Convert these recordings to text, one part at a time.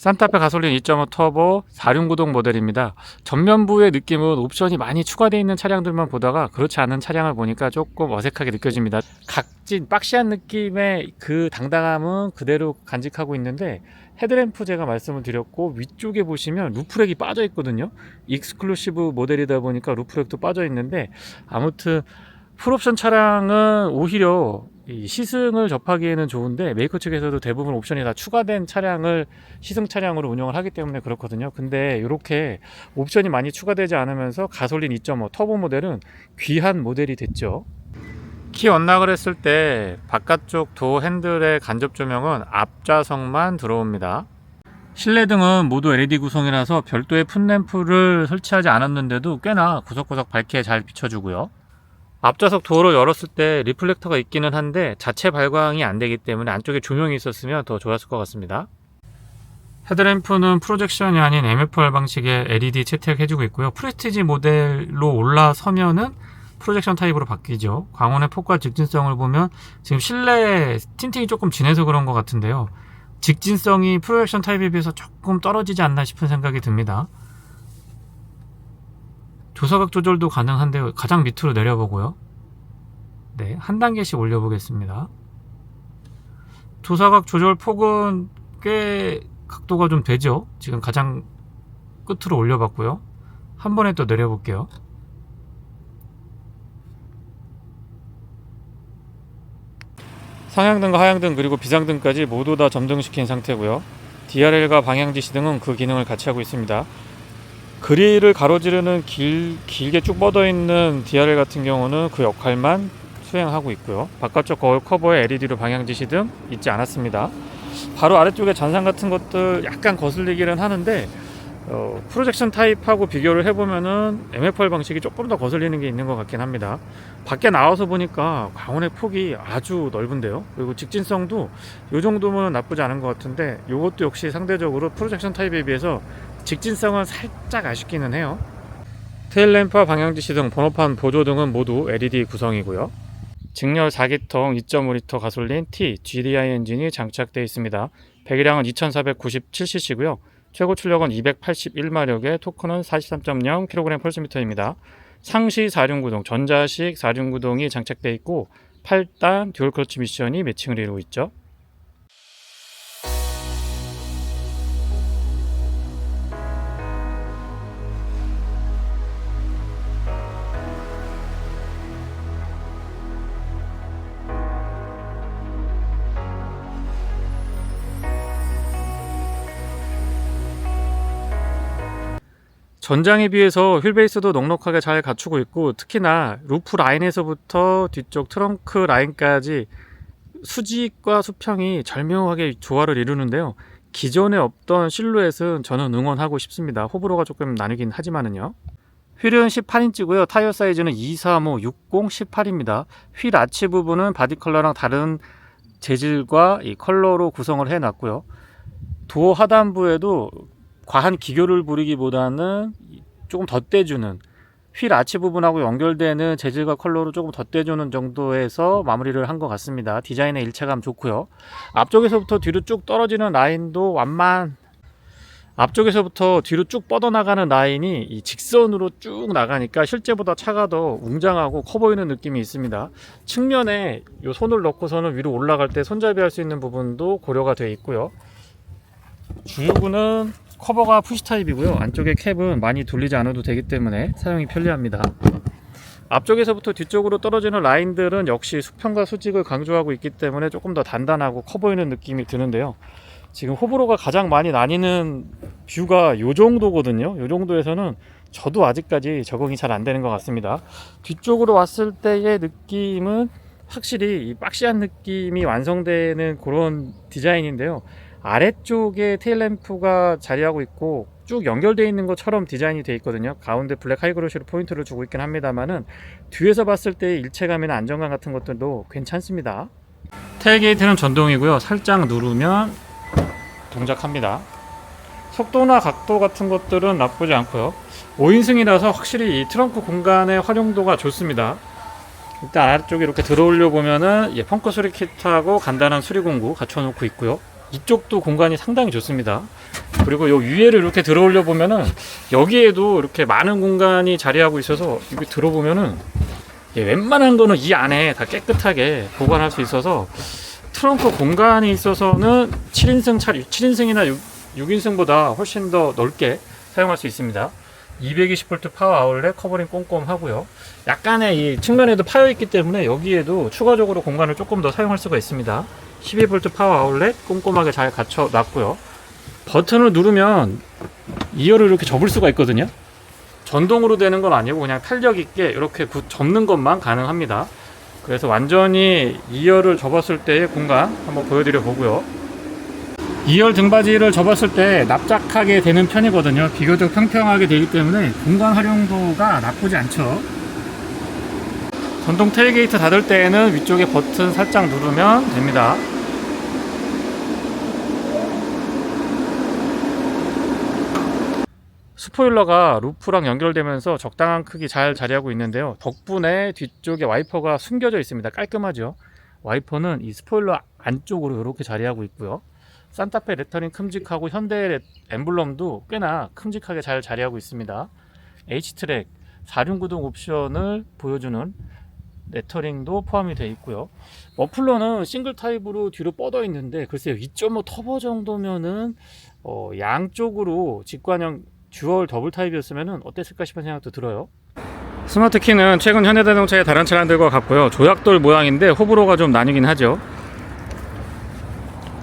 산타페 가솔린 2.5 터보 4륜구동 모델입니다. 전면부의 느낌은 옵션이 많이 추가되어 있는 차량들만 보다가 그렇지 않은 차량을 보니까 조금 어색하게 느껴집니다. 각진 박시한 느낌의 그 당당함은 그대로 간직하고 있는데, 헤드램프 제가 말씀을 드렸고 위쪽에 보시면 루프렉이 빠져 있거든요. 익스클루시브 모델이다 보니까 루프렉도 빠져 있는데, 아무튼 풀옵션 차량은 오히려 이 시승을 접하기에는 좋은데, 메이커 측에서도 대부분 옵션이 다 추가된 차량을 시승 차량으로 운영을 하기 때문에 그렇거든요. 근데 이렇게 옵션이 많이 추가되지 않으면서 가솔린 2.5 터보 모델은 귀한 모델이 됐죠. 키 언락을 했을 때 바깥쪽 도어 핸들의 간접 조명은 앞좌석만 들어옵니다. 실내등은 모두 LED 구성이라서 별도의 풋램프를 설치하지 않았는데도 꽤나 구석구석 밝게 잘 비춰주고요. 앞좌석 도어를 열었을 때 리플렉터가 있기는 한데 자체 발광이 안 되기 때문에 안쪽에 조명이 있었으면 더 좋았을 것 같습니다. 헤드램프는 프로젝션이 아닌 MFR 방식의 LED 채택해주고 있고요. 프레스티지 모델로 올라서면은 프로젝션 타입으로 바뀌죠. 광원의 폭과 직진성을 보면 지금 실내 틴팅이 조금 진해서 그런 것 같은데요. 직진성이 프로젝션 타입에 비해서 조금 떨어지지 않나 싶은 생각이 듭니다. 조사각 조절도 가능한데 가장 밑으로 내려보고요. 네, 한 단계씩 올려보겠습니다. 조사각 조절 폭은 꽤 각도가 좀 되죠. 지금 가장 끝으로 올려봤고요. 한 번에 또 내려볼게요. 상향등과 하향등 그리고 비상등까지 모두 다 점등시킨 상태고요. DRL과 방향지 시등은 그 기능을 같이 하고 있습니다. 그릴을 가로지르는 길게 쭉 뻗어있는 DRL 같은 경우는 그 역할만 수행하고 있고요. 바깥쪽 거울 커버에 LED로 방향지시 등 있지 않았습니다. 바로 아래쪽에 잔상 같은 것들 약간 거슬리기는 하는데, 프로젝션 타입하고 비교를 해보면은 MFR 방식이 조금 더 거슬리는 게 있는 것 같긴 합니다. 밖에 나와서 보니까 광원의 폭이 아주 넓은데요. 그리고 직진성도 이 정도면 나쁘지 않은 것 같은데, 이것도 역시 상대적으로 프로젝션 타입에 비해서 직진성은 살짝 아쉽기는 해요. 테일램프와 방향지시 등 번호판 보조 등은 모두 LED 구성이고요. 직렬 4기통 2.5L 가솔린 T GDI 엔진이 장착되어 있습니다. 배기량은 2497cc고요. 최고 출력은 281마력에 토크는 43.0kg/m입니다. 상시 4륜구동, 전자식 4륜구동이 장착되어 있고 8단 듀얼 클러치 미션이 매칭을 이루고 있죠. 전장에 비해서 휠베이스도 넉넉하게 잘 갖추고 있고, 특히나 루프 라인에서부터 뒤쪽 트렁크 라인까지 수직과 수평이 절묘하게 조화를 이루는데요. 기존에 없던 실루엣은 저는 응원하고 싶습니다. 호불호가 조금 나뉘긴 하지만은요. 휠은 18인치고요. 타이어 사이즈는 235, 60, 18입니다. 휠 아치 부분은 바디 컬러랑 다른 재질과 이 컬러로 구성을 해놨고요. 도어 하단부에도 과한 기교를 부리기보다는 조금 덧대주는, 휠 아치 부분하고 연결되는 재질과 컬러로 조금 덧대주는 정도에서 마무리를 한 것 같습니다. 디자인의 일체감 좋고요. 앞쪽에서부터 뒤로 쭉 떨어지는 라인도 앞쪽에서부터 뒤로 쭉 뻗어나가는 라인이 이 직선으로 쭉 나가니까 실제보다 차가 더 웅장하고 커 보이는 느낌이 있습니다. 측면에 이 손을 넣고서는 위로 올라갈 때 손잡이 할 수 있는 부분도 고려가 되어 있고요. 주유구는 커버가 푸시 타입이고요. 안쪽에 캡은 많이 돌리지 않아도 되기 때문에 사용이 편리합니다. 앞쪽에서부터 뒤쪽으로 떨어지는 라인들은 역시 수평과 수직을 강조하고 있기 때문에 조금 더 단단하고 커 보이는 느낌이 드는데요. 지금 호불호가 가장 많이 나뉘는 뷰가 이 정도거든요. 이 정도에서는 저도 아직까지 적응이 잘 안 되는 것 같습니다. 뒤쪽으로 왔을 때의 느낌은 확실히 이 박시한 느낌이 완성되는 그런 디자인인데요. 아래쪽에 테일램프가 자리하고 있고 쭉 연결되어 있는 것처럼 디자인이 되어 있거든요. 가운데 블랙 하이그로시로 포인트를 주고 있긴 합니다만은 뒤에서 봤을 때의 일체감이나 안정감 같은 것들도 괜찮습니다. 테일게이트는 전동이고요. 살짝 누르면 동작합니다. 속도나 각도 같은 것들은 나쁘지 않고요. 5인승이라서 확실히 이 트렁크 공간의 활용도가 좋습니다. 일단 아래쪽에 이렇게 들어올려 보면은 펑크 수리 키트하고 간단한 수리 공구 갖춰 놓고 있고요. 이쪽도 공간이 상당히 좋습니다. 그리고 요 위에를 이렇게 들어 올려 보면은 여기에도 이렇게 많은 공간이 자리하고 있어서 여기 들어보면은 웬만한 거는 이 안에 다 깨끗하게 보관할 수 있어서 트렁크 공간이 있어서는 7인승이나 6인승보다 훨씬 더 넓게 사용할 수 있습니다. 220V 파워 아울렛 커버링 꼼꼼하고요. 약간의 이 측면에도 파여 있기 때문에 여기에도 추가적으로 공간을 조금 더 사용할 수가 있습니다. 12V 파워 아울렛 꼼꼼하게 잘 갖춰 놨고요. 버튼을 누르면 2열을 이렇게 접을 수가 있거든요. 전동으로 되는 건 아니고 그냥 탄력 있게 이렇게 접는 것만 가능합니다. 그래서 완전히 2열을 접었을 때의 공간 한번 보여드려 보고요. 2열 등받이를 접었을 때 납작하게 되는 편이거든요. 비교적 평평하게 되기 때문에 공간 활용도가 나쁘지 않죠. 전동 테일게이트 닫을 때에는 위쪽에 버튼 살짝 누르면 됩니다. 스포일러가 루프랑 연결되면서 적당한 크기 잘 자리하고 있는데요. 덕분에 뒤쪽에 와이퍼가 숨겨져 있습니다. 깔끔하죠. 와이퍼는 이 스포일러 안쪽으로 이렇게 자리하고 있고요. 산타페 레터링 큼직하고 현대 엠블럼도 꽤나 큼직하게 잘 자리하고 있습니다. H트랙 4륜구동 옵션을 보여주는 레터링도 포함이 되어 있고요. 머플러는 싱글 타입으로 뒤로 뻗어 있는데 글쎄요 2.5 터보 정도면은 양쪽으로 직관형 듀얼 더블 타입이었으면 어땠을까 싶은 생각도 들어요. 스마트 키는 최근 현대자동차의 다른 차량들과 같고요. 조약돌 모양인데 호불호가 좀 나뉘긴 하죠.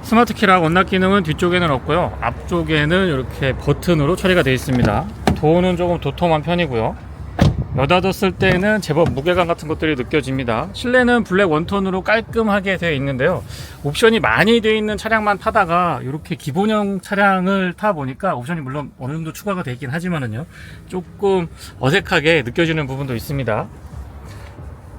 스마트 키랑 온납 기능은 뒤쪽에는 없고요. 앞쪽에는 이렇게 버튼으로 처리가 되어 있습니다. 도어는 조금 도톰한 편이고요. 여닫았을 때는 제법 무게감 같은 것들이 느껴집니다. 실내는 블랙 원톤으로 깔끔하게 되어 있는데요. 옵션이 많이 되어 있는 차량만 타다가 이렇게 기본형 차량을 타 보니까 옵션이 물론 어느 정도 추가가 되어 있긴 하지만은요, 조금 어색하게 느껴지는 부분도 있습니다.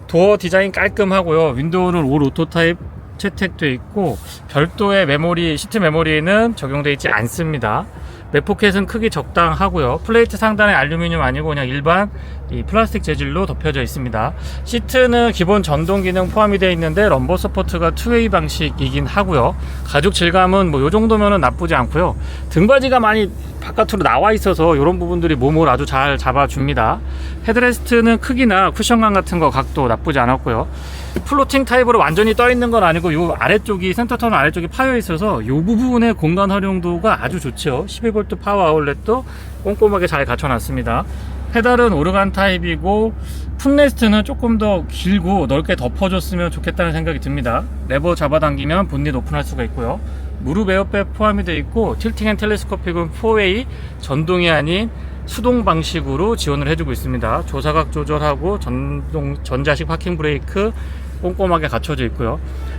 도어 디자인 깔끔하고요. 윈도우는 올 오토 타입 채택되어 있고 별도의 메모리, 시트 메모리는 적용되어 있지 않습니다. 맥포켓은 크기 적당하고요. 플레이트 상단에 알루미늄 아니고 그냥 일반 이 플라스틱 재질로 덮여져 있습니다. 시트는 기본 전동 기능 포함이 되어 있는데 럼버 서포트가 투웨이 방식이긴 하고요. 가죽 질감은 뭐 요 정도면은 나쁘지 않고요. 등받이가 많이 바깥으로 나와 있어서 이런 부분들이 몸을 아주 잘 잡아줍니다. 헤드레스트는 크기나 쿠션감 같은 거 각도 나쁘지 않았고요. 플로팅 타입으로 완전히 떠 있는 건 아니고 요 아래쪽이 센터 터널 아래쪽이 파여 있어서 요 부분의 공간 활용도가 아주 좋죠. 12V 파워 아울렛도 꼼꼼하게 잘 갖춰 놨습니다. 페달은 오르간 타입이고 풋레스트는 조금 더 길고 넓게 덮어줬으면 좋겠다는 생각이 듭니다. 레버 잡아당기면 본닛 오픈할 수가 있고요. 무릎 에어백 포함이 되어 있고 틸팅 앤 텔레스코픽은 4웨이 전동이 아닌 수동 방식으로 지원을 해주고 있습니다. 조사각 조절하고 전자식 파킹 브레이크 꼼꼼하게 갖춰져 있고요.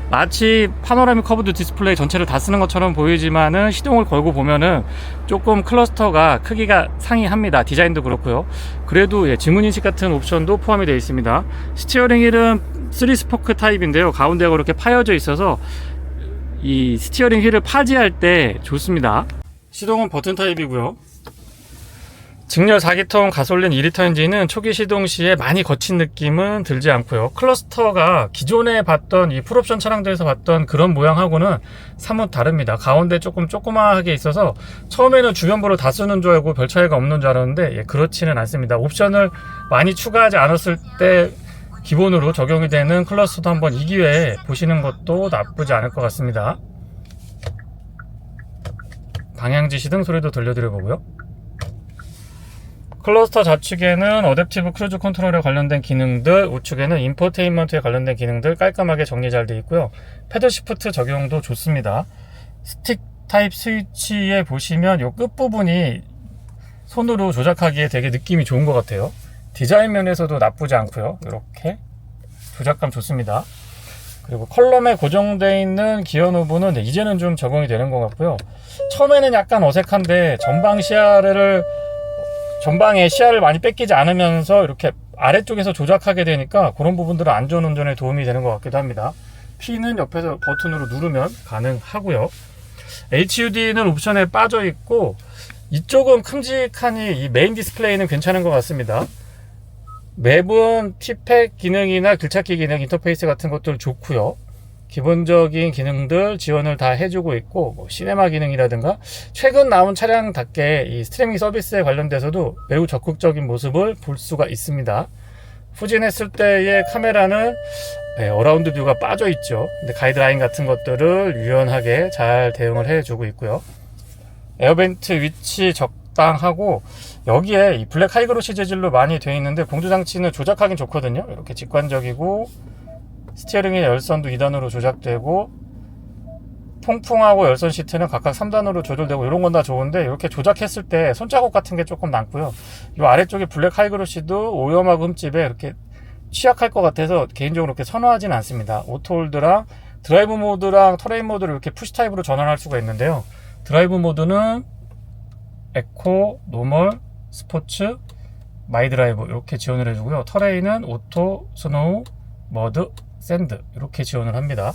마치 파노라믹 커브드 디스플레이 전체를 다 쓰는 것처럼 보이지만은 시동을 걸고 보면은 조금 클러스터가 크기가 상이합니다. 디자인도 그렇고요. 그래도 지문인식 같은 옵션도 포함이 되어 있습니다. 스티어링 휠은 3스포크 타입인데요. 가운데가 이렇게 파여져 있어서 이 스티어링 휠을 파지할 때 좋습니다. 시동은 버튼 타입이고요. 직렬 4기통 가솔린 2리터 엔진은 초기 시동 시에 많이 거친 느낌은 들지 않고요. 클러스터가 기존에 봤던 이 풀옵션 차량들에서 봤던 그런 모양하고는 사뭇 다릅니다. 가운데 조금 조그마하게 있어서 처음에는 주변부를 다 쓰는 줄 알고 별 차이가 없는 줄 알았는데 그렇지는 않습니다. 옵션을 많이 추가하지 않았을 때 기본으로 적용이 되는 클러스터도 한번 이 기회에 보시는 것도 나쁘지 않을 것 같습니다. 방향 지시등 소리도 들려드려 보고요. 클러스터 좌측에는 어댑티브 크루즈 컨트롤에 관련된 기능들, 우측에는 인포테인먼트에 관련된 기능들 깔끔하게 정리 잘 되어 있고요. 패들 시프트 적용도 좋습니다. 스틱 타입 스위치에 보시면 이 끝부분이 손으로 조작하기에 되게 느낌이 좋은 것 같아요. 디자인 면에서도 나쁘지 않고요. 이렇게 조작감 좋습니다. 그리고 컬럼에 고정되어 있는 기어 노브는 이제는 좀 적응이 되는 것 같고요. 처음에는 약간 어색한데 전방에 시야를 많이 뺏기지 않으면서 이렇게 아래쪽에서 조작하게 되니까 그런 부분들은 안전운전에 도움이 되는 것 같기도 합니다. P는 옆에서 버튼으로 누르면 가능하고요. HUD는 옵션에 빠져 있고 이쪽은 큼직하니 이 메인 디스플레이는 괜찮은 것 같습니다. 맵은 티팩 기능이나 길찾기 기능, 인터페이스 같은 것들 좋고요. 기본적인 기능들 지원을 다 해주고 있고, 뭐 시네마 기능이라든가 최근 나온 차량답게 이 스트리밍 서비스에 관련돼서도 매우 적극적인 모습을 볼 수가 있습니다. 후진했을 때의 카메라는 어라운드 뷰가 빠져 있죠. 근데 가이드라인 같은 것들을 유연하게 잘 대응을 해주고 있고요. 에어벤트 위치 적당하고, 여기에 이 블랙 하이그로시 재질로 많이 되어 있는데 공조장치는 조작하긴 좋거든요. 이렇게 직관적이고, 스티어링의 열선도 2단으로 조작되고, 통풍하고 열선 시트는 각각 3단으로 조절되고, 이런 건 다 좋은데 이렇게 조작했을 때 손자국 같은 게 조금 남고요. 이 아래쪽에 블랙 하이그로시도 오염하고 흠집에 이렇게 취약할 것 같아서 개인적으로 그렇게 선호하진 않습니다. 오토홀드랑 드라이브 모드랑 터레인 모드를 이렇게 푸시 타입으로 전환할 수가 있는데요. 드라이브 모드는 에코, 노멀, 스포츠, 마이 드라이브 이렇게 지원을 해주고요. 터레인은 오토, 스노우, 머드, 샌드 이렇게 지원을 합니다.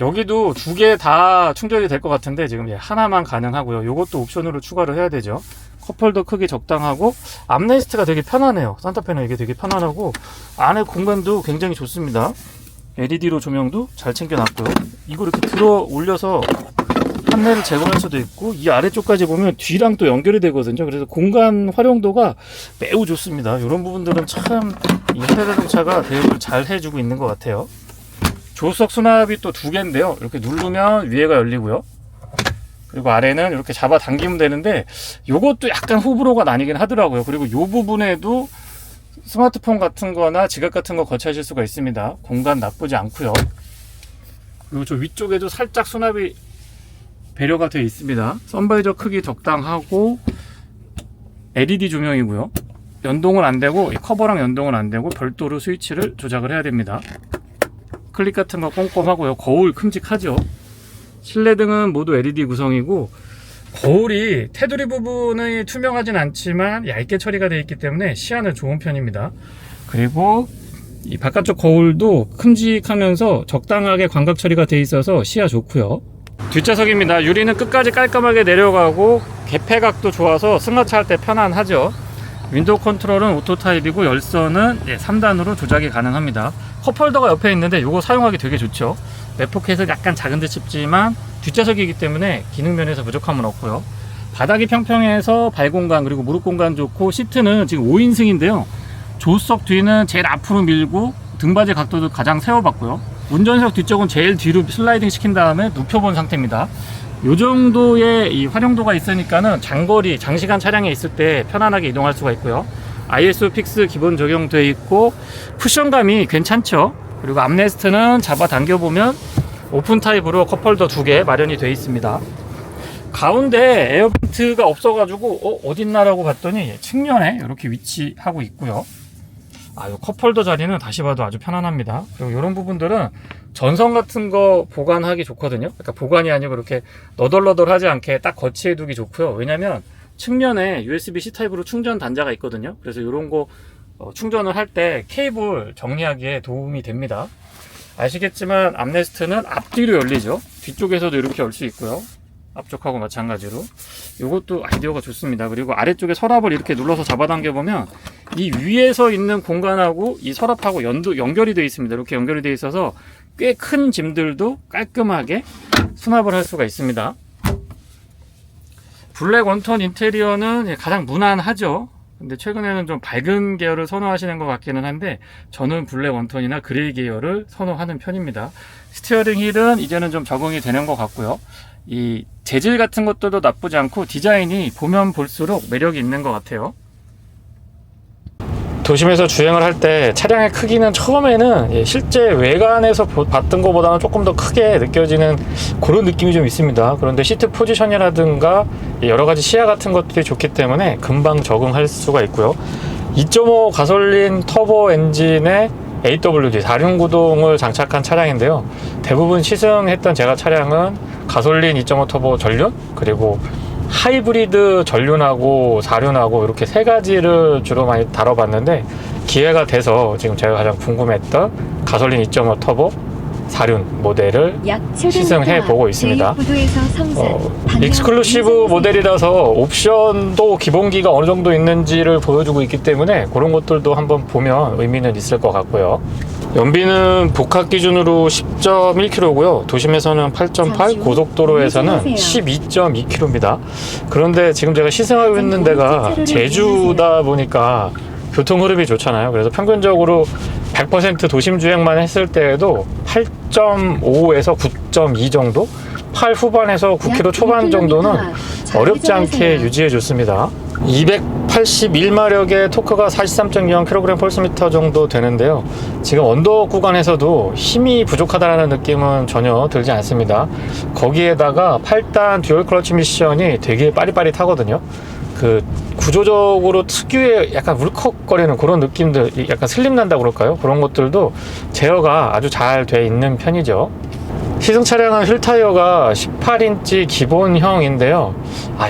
여기도 두 개 다 충전이 될 것 같은데 지금 하나만 가능하고요. 이것도 옵션으로 추가를 해야 되죠. 컵홀더 크기 적당하고, 암레스트가 되게 편하네요. 산타페는 이게 되게 편안하고, 안에 공간도 굉장히 좋습니다. LED로 조명도 잘 챙겨놨고요. 이거 이렇게 들어 올려서 판넬을 제거할 수도 있고, 이 아래쪽까지 보면 뒤랑 또 연결이 되거든요. 그래서 공간 활용도가 매우 좋습니다. 이런 부분들은 참 이 현대 자동차가 대응을 잘 해주고 있는 것 같아요. 조수석 수납이 또 두 개인데요. 이렇게 누르면 위에가 열리고요. 그리고 아래는 이렇게 잡아 당기면 되는데, 요것도 약간 호불호가 나뉘긴 하더라고요. 그리고 요 부분에도 스마트폰 같은 거나 지갑 같은 거 거치하실 수가 있습니다. 공간 나쁘지 않고요. 그리고 저 위쪽에도 살짝 수납이 배려가 되어 있습니다. 선바이저 크기 적당하고, LED 조명이고요. 연동은 안 되고, 커버랑 연동은 안 되고 별도로 스위치를 조작을 해야 됩니다. 클릭 같은 거 꼼꼼하고요. 거울 큼직하죠. 실내등은 모두 LED 구성이고, 거울이 테두리 부분이 투명하진 않지만 얇게 처리가 되어 있기 때문에 시야는 좋은 편입니다. 그리고 이 바깥쪽 거울도 큼직하면서 적당하게 광각 처리가 되어 있어서 시야 좋고요. 뒷좌석입니다. 유리는 끝까지 깔끔하게 내려가고, 개폐각도 좋아서 승하차할 때 편안하죠. 윈도우 컨트롤은 오토 타입이고, 열선은 3단으로 조작이 가능합니다. 컵홀더가 옆에 있는데 이거 사용하기 되게 좋죠. 맵포켓은 약간 작은 듯 싶지만 뒷좌석이기 때문에 기능 면에서 부족함은 없고요. 바닥이 평평해서 발 공간 그리고 무릎 공간 좋고, 시트는 지금 5인승인데요. 조수석 뒤는 제일 앞으로 밀고 등받이 각도도 가장 세워봤고요. 운전석 뒤쪽은 제일 뒤로 슬라이딩 시킨 다음에 눕혀본 상태입니다. 요 정도의 이 활용도가 있으니까는 장거리, 장시간 차량에 있을 때 편안하게 이동할 수가 있고요. ISO 픽스 기본 적용되어 있고, 쿠션감이 괜찮죠. 그리고 암레스트는 잡아 당겨보면 오픈 타입으로 컵홀더 2개 마련이 되어 있습니다. 가운데 에어벤트가 없어가지고 어딨나라고 봤더니 측면에 이렇게 위치하고 있고요. 이 컵홀더 자리는 다시 봐도 아주 편안합니다. 그리고 이런 부분들은 전선 같은 거 보관하기 좋거든요. 그러니까 보관이 아니고 이렇게 너덜너덜하지 않게 딱 거치해 두기 좋고요. 왜냐면 측면에 USB-C 타입으로 충전 단자가 있거든요. 그래서 이런 거 충전을 할 때 케이블 정리하기에 도움이 됩니다. 아시겠지만 암레스트는 앞뒤로 열리죠. 뒤쪽에서도 이렇게 열 수 있고요. 앞쪽하고 마찬가지로 이것도 아이디어가 좋습니다. 그리고 아래쪽에 서랍을 이렇게 눌러서 잡아당겨 보면 이 위에서 있는 공간하고 이 서랍하고 연결이 되어 있습니다. 이렇게 연결이 되어 있어서 꽤 큰 짐들도 깔끔하게 수납을 할 수가 있습니다. 블랙 원톤 인테리어는 가장 무난하죠. 근데 최근에는 좀 밝은 계열을 선호하시는 것 같기는 한데, 저는 블랙 원톤이나 그레이 계열을 선호하는 편입니다. 스티어링 휠은 이제는 좀 적응이 되는 것 같고요. 이 재질 같은 것들도 나쁘지 않고, 디자인이 보면 볼수록 매력이 있는 것 같아요. 도심에서 주행을 할 때 차량의 크기는 처음에는 실제 외관에서 봤던 것보다는 조금 더 크게 느껴지는 그런 느낌이 좀 있습니다. 그런데 시트 포지션이라든가 여러 가지 시야 같은 것들이 좋기 때문에 금방 적응할 수가 있고요. 2.5 가솔린 터보 엔진에 AWD 4륜구동을 장착한 차량인데요. 대부분 시승했던 제가 차량은 가솔린 2.5 터보 전륜, 그리고 하이브리드 전륜하고 4륜하고 이렇게 세 가지를 주로 많이 다뤄봤는데, 기회가 돼서 지금 제가 가장 궁금했던 가솔린 2.5 터보 4륜 모델을 시승해 보고 있습니다. 익스클루시브 모델이라서 옵션도 기본기가 어느 정도 있는지를 보여주고 있기 때문에 그런 것들도 한번 보면 의미는 있을 것 같고요. 연비는 복합 기준으로 10.1km고요. 도심에서는 8.8, 고속도로에서는 12.2km입니다. 그런데 지금 제가 시승하고 있는 데가 제주다 보니까 교통 흐름이 좋잖아요. 그래서 평균적으로 100% 도심 주행만 했을 때에도 8.5에서 9.2 정도? 8 후반에서 9km 초반 정도는 어렵지 않게 유지해 줬습니다. 281마력의 토크가 43.0kg/ms 정도 되는데요. 지금 언덕 구간에서도 힘이 부족하다는 느낌은 전혀 들지 않습니다. 거기에다가 8단 듀얼 클러치 미션이 되게 빠릿빠릿하거든요. 그 구조적으로 특유의 약간 울컥거리는 그런 느낌들, 약간 슬림 난다 그럴까요? 그런 것들도 제어가 아주 잘 돼 있는 편이죠. 시승 차량은 휠 타이어가 18인치 기본형인데요.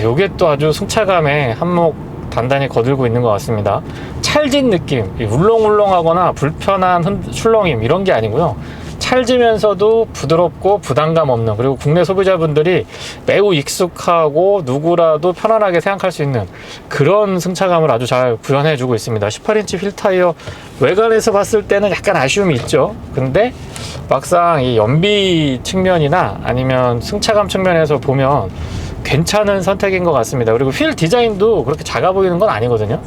요게 또 아주 승차감에 한몫 단단히 거들고 있는 것 같습니다. 찰진 느낌, 울렁울렁하거나 불편한 출렁임 이런 게 아니고요. 찰지면서도 부드럽고 부담감 없는, 그리고 국내 소비자분들이 매우 익숙하고 누구라도 편안하게 생각할 수 있는 그런 승차감을 아주 잘 구현해 주고 있습니다. 18인치 휠 타이어 외관에서 봤을 때는 약간 아쉬움이 있죠. 근데 막상 이 연비 측면이나 아니면 승차감 측면에서 보면 괜찮은 선택인 것 같습니다. 그리고 휠 디자인도 그렇게 작아 보이는 건 아니거든요.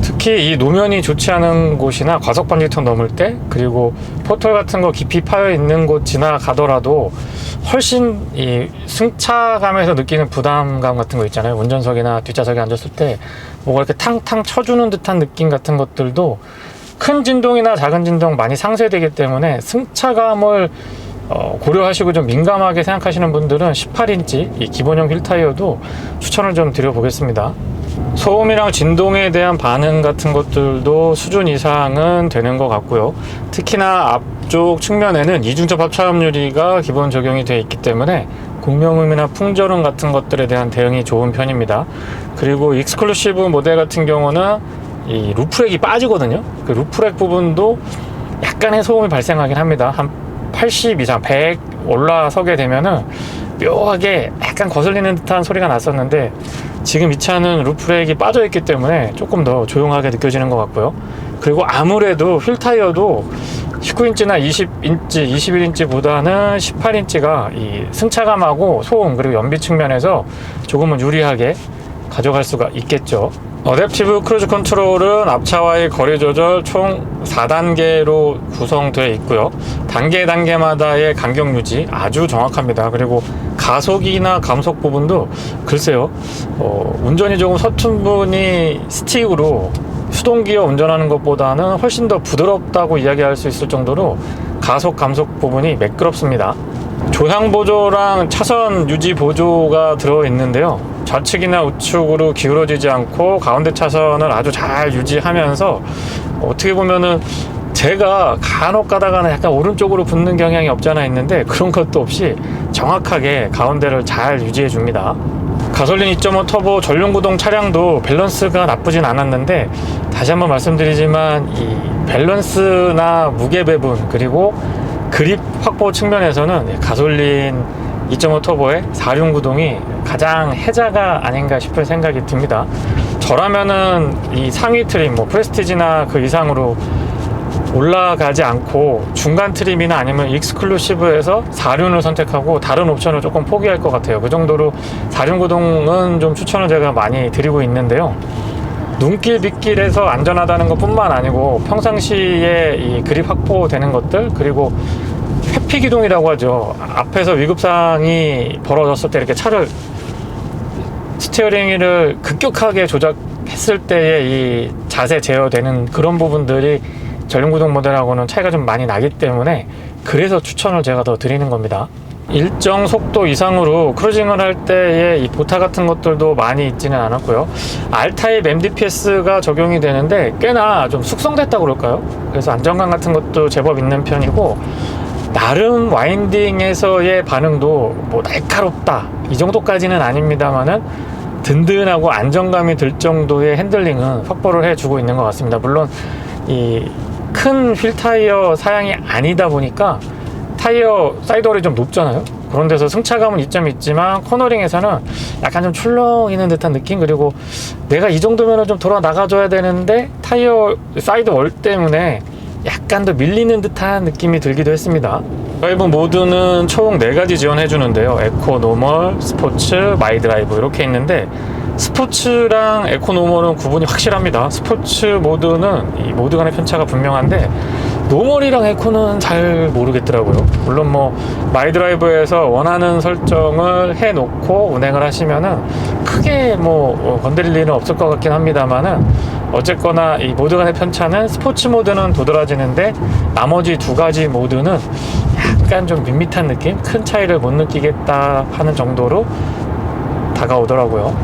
특히 이 노면이 좋지 않은 곳이나 과속 방지턱 넘을 때, 그리고 포털 같은 거 깊이 파여 있는 곳 지나가더라도 훨씬 이 승차감에서 느끼는 부담감 같은 거 있잖아요. 운전석이나 뒷좌석에 앉았을 때 뭐가 이렇게 탕탕 쳐주는 듯한 느낌 같은 것들도 큰 진동이나 작은 진동 많이 상쇄되기 때문에 승차감을 고려하시고 좀 민감하게 생각하시는 분들은 18인치 이 기본형 휠 타이어도 추천을 좀 드려보겠습니다. 소음이랑 진동에 대한 반응 같은 것들도 수준 이상은 되는 것 같고요. 특히나 앞쪽 측면에는 이중접 합차음 유리가 기본 적용이 되어 있기 때문에 공명음이나 풍절음 같은 것들에 대한 대응이 좋은 편입니다. 그리고 익스클루시브 모델 같은 경우는 이 루프렉이 빠지거든요. 그 루프렉 부분도 약간의 소음이 발생하긴 합니다. 한 80 이상 100 올라서게 되면은 묘하게 약간 거슬리는 듯한 소리가 났었는데, 지금 이 차는 루프렉이 빠져 있기 때문에 조금 더 조용하게 느껴지는 것 같고요. 그리고 아무래도 휠 타이어도 19인치나 20인치, 21인치보다는 18인치가 이 승차감하고 소음 그리고 연비 측면에서 조금은 유리하게 가져갈 수가 있겠죠. 어댑티브 크루즈 컨트롤은 앞차와의 거리 조절 총 4단계로 구성되어 있고요. 단계마다의 간격 유지 아주 정확합니다. 그리고 가속이나 감속 부분도 글쎄요, 운전이 조금 서툰 분이 스틱으로 수동기어 운전하는 것보다는 훨씬 더 부드럽다고 이야기할 수 있을 정도로 가속 감속 부분이 매끄럽습니다. 조향 보조랑 차선 유지 보조가 들어있는데요. 좌측이나 우측으로 기울어지지 않고 가운데 차선을 아주 잘 유지하면서 어떻게 보면은 제가 간혹 가다가는 약간 오른쪽으로 붙는 경향이 없잖아 있는데 그런 것도 없이 정확하게 가운데를 잘 유지해 줍니다. 가솔린 2.5 터보 전륜구동 차량도 밸런스가 나쁘진 않았는데, 다시 한번 말씀드리지만 이 밸런스나 무게 배분 그리고 그립 확보 측면에서는 가솔린 2.5 터보의 4륜구동이 가장 해자가 아닌가 싶은 생각이 듭니다. 저라면은 이 상위 트림, 프레스티지나 그 이상으로 올라가지 않고 중간 트림이나 아니면 익스클루시브에서 4륜을 선택하고 다른 옵션을 조금 포기할 것 같아요. 그 정도로 4륜구동은 좀 추천을 제가 많이 드리고 있는데요. 눈길 빗길에서 안전하다는 것 뿐만 아니고 평상시에 이 그립 확보되는 것들, 그리고 회피 기동이라고 하죠. 앞에서 위급상이 벌어졌을 때 이렇게 차를 스티어링을 급격하게 조작했을 때의 이 자세 제어되는 그런 부분들이 전륜구동 모델하고는 차이가 좀 많이 나기 때문에 그래서 추천을 제가 더 드리는 겁니다. 일정 속도 이상으로 크루징을 할 때의 이 보타 같은 것들도 많이 있지는 않았고요. R타입 MDPS가 적용이 되는데 꽤나 좀 숙성됐다고 그럴까요? 그래서 안정감 같은 것도 제법 있는 편이고, 나름 와인딩에서의 반응도 날카롭다 이 정도까지는 아닙니다만은 든든하고 안정감이 들 정도의 핸들링은 확보를 해주고 있는 것 같습니다. 물론 이 큰 휠 타이어 사양이 아니다 보니까 타이어 사이드월이 좀 높잖아요. 그런 데서 승차감은 이점이 있지만 코너링에서는 약간 좀 출렁이는 듯한 느낌, 그리고 내가 이 정도면 좀 돌아 나가줘야 되는데 타이어 사이드월 때문에 약간 더 밀리는 듯한 느낌이 들기도 했습니다. 드라이브 모드는 총 4가지 지원해 주는데요. 에코, 노멀, 스포츠, 마이 드라이브 이렇게 있는데, 스포츠랑 에코 노멀은 구분이 확실합니다. 스포츠 모드는 이 모드 간의 편차가 분명한데, 노멀이랑 에코는 잘 모르겠더라고요. 물론 뭐 마이 드라이브에서 원하는 설정을 해 놓고 운행을 하시면은 크게 뭐 건드릴 일은 없을 것 같긴 합니다만은, 어쨌거나 이 모드 간의 편차는 스포츠 모드는 도드라지는데 나머지 2가지 모드는 약간 좀 밋밋한 느낌, 큰 차이를 못 느끼겠다 하는 정도로 다가오더라고요.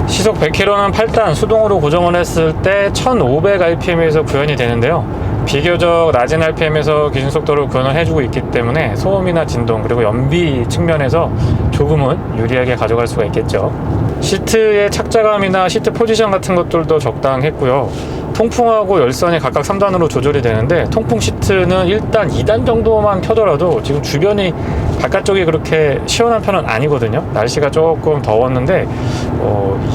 시속 100km는 8단 수동으로 고정을 했을 때 1500rpm에서 구현이 되는데요. 비교적 낮은 RPM에서 기준속도를 구현을 해주고 있기 때문에 소음이나 진동, 그리고 연비 측면에서 조금은 유리하게 가져갈 수가 있겠죠. 시트의 착자감이나 시트 포지션 같은 것들도 적당했고요. 통풍하고 열선이 각각 3단으로 조절이 되는데, 통풍 시트는 1단, 2단 정도만 켜더라도 지금 주변이 바깥쪽이 그렇게 시원한 편은 아니거든요. 날씨가 조금 더웠는데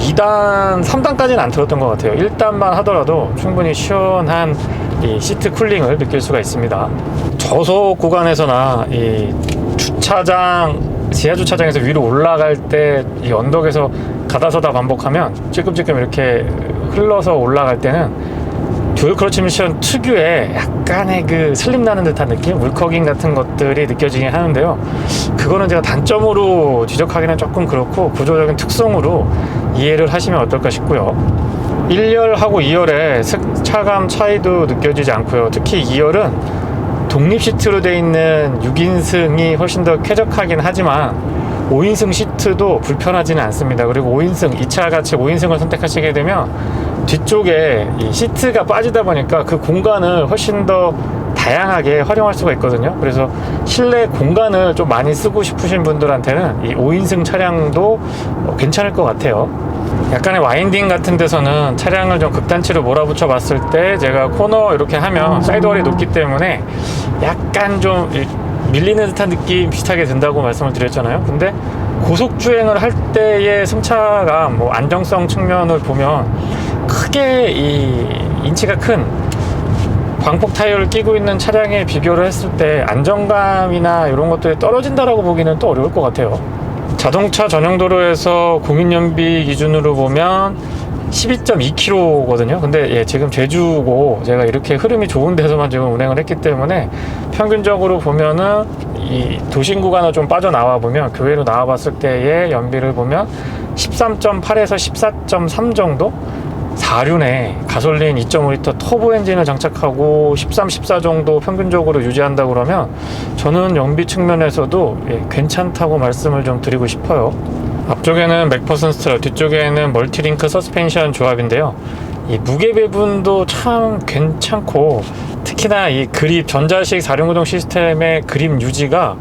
2단, 3단까지는 안 틀었던 것 같아요. 1단만 하더라도 충분히 시원한 이 시트 쿨링을 느낄 수가 있습니다. 저속 구간에서나 이 주차장, 지하 주차장에서 위로 올라갈 때 이 언덕에서 가다서다 반복하면 찔끔찔끔 이렇게 흘러서 올라갈 때는 듀얼 크러치 미션 특유의 약간의 그 슬림 나는 듯한 느낌, 울컥임 같은 것들이 느껴지긴 하는데요. 그거는 제가 단점으로 지적하기는 조금 그렇고, 구조적인 특성으로 이해를 하시면 어떨까 싶고요. 1열하고 2열의 승차감 차이도 느껴지지 않고요. 특히 2열은 독립 시트로 되어 있는 6인승이 훨씬 더 쾌적하긴 하지만 5인승 시트도 불편하지는 않습니다. 그리고 5인승, 이 차같이 5인승을 선택하시게 되면 뒤쪽에 이 시트가 빠지다 보니까 그 공간을 훨씬 더 다양하게 활용할 수가 있거든요. 그래서 실내 공간을 좀 많이 쓰고 싶으신 분들한테는 이 5인승 차량도 괜찮을 것 같아요. 약간의 와인딩 같은 데서는 차량을 좀 극단치로 몰아붙여 봤을 때, 제가 코너 이렇게 하면 사이드월이 높기 때문에 약간 좀 밀리는 듯한 느낌 비슷하게 든다고 말씀을 드렸잖아요. 근데 고속 주행을 할 때의 승차감, 뭐 안정성 측면을 보면 크게 이 인치가 큰 광폭 타이어를 끼고 있는 차량에 비교를 했을 때 안정감이나 이런 것들이 떨어진다라고 보기는 또 어려울 것 같아요. 자동차 전용 도로에서 공인연비 기준으로 보면 12.2km거든요. 근데 지금 제주고 제가 이렇게 흐름이 좋은 데서만 지금 운행을 했기 때문에 평균적으로 보면은 이 도심 구간을 좀 빠져나와 보면, 교외로 나와 봤을 때의 연비를 보면 13.8에서 14.3 정도? 4륜에 가솔린 2.5L 터보 엔진을 장착하고 13, 14 정도 평균적으로 유지한다 그러면 저는 연비 측면에서도 괜찮다고 말씀을 좀 드리고 싶어요. 앞쪽에는 맥퍼슨 스트랩, 뒤쪽에는 멀티링크 서스펜션 조합인데요. 이 무게 배분도 참 괜찮고, 특히나 이 그립, 전자식 4륜구동 시스템의 그립 유지가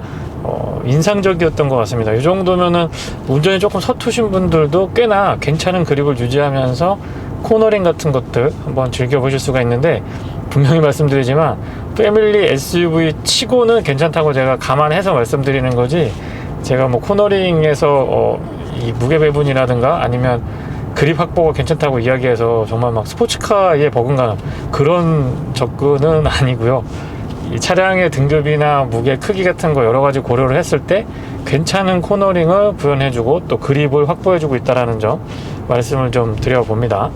인상적이었던 것 같습니다. 이 정도면은 운전이 조금 서투신 분들도 꽤나 괜찮은 그립을 유지하면서 코너링 같은 것들 한번 즐겨보실 수가 있는데, 분명히 말씀드리지만 패밀리 SUV 치고는 괜찮다고 제가 감안해서 말씀드리는 거지, 제가 뭐 코너링에서 이 무게 배분이라든가 아니면 그립 확보가 괜찮다고 이야기해서 정말 막 스포츠카에 버금가는 그런 접근은 아니고요. 이 차량의 등급이나 무게 크기 같은 거 여러 가지 고려를 했을 때 괜찮은 코너링을 구현해주고 또 그립을 확보해주고 있다는 점 말씀을 좀 드려봅니다.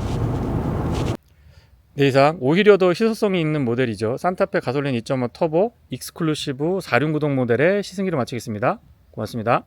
네, 이상 오히려 더 희소성이 있는 모델이죠. 산타페 가솔린 2.5 터보 익스클루시브 4륜구동 모델의 시승기를 마치겠습니다. 고맙습니다.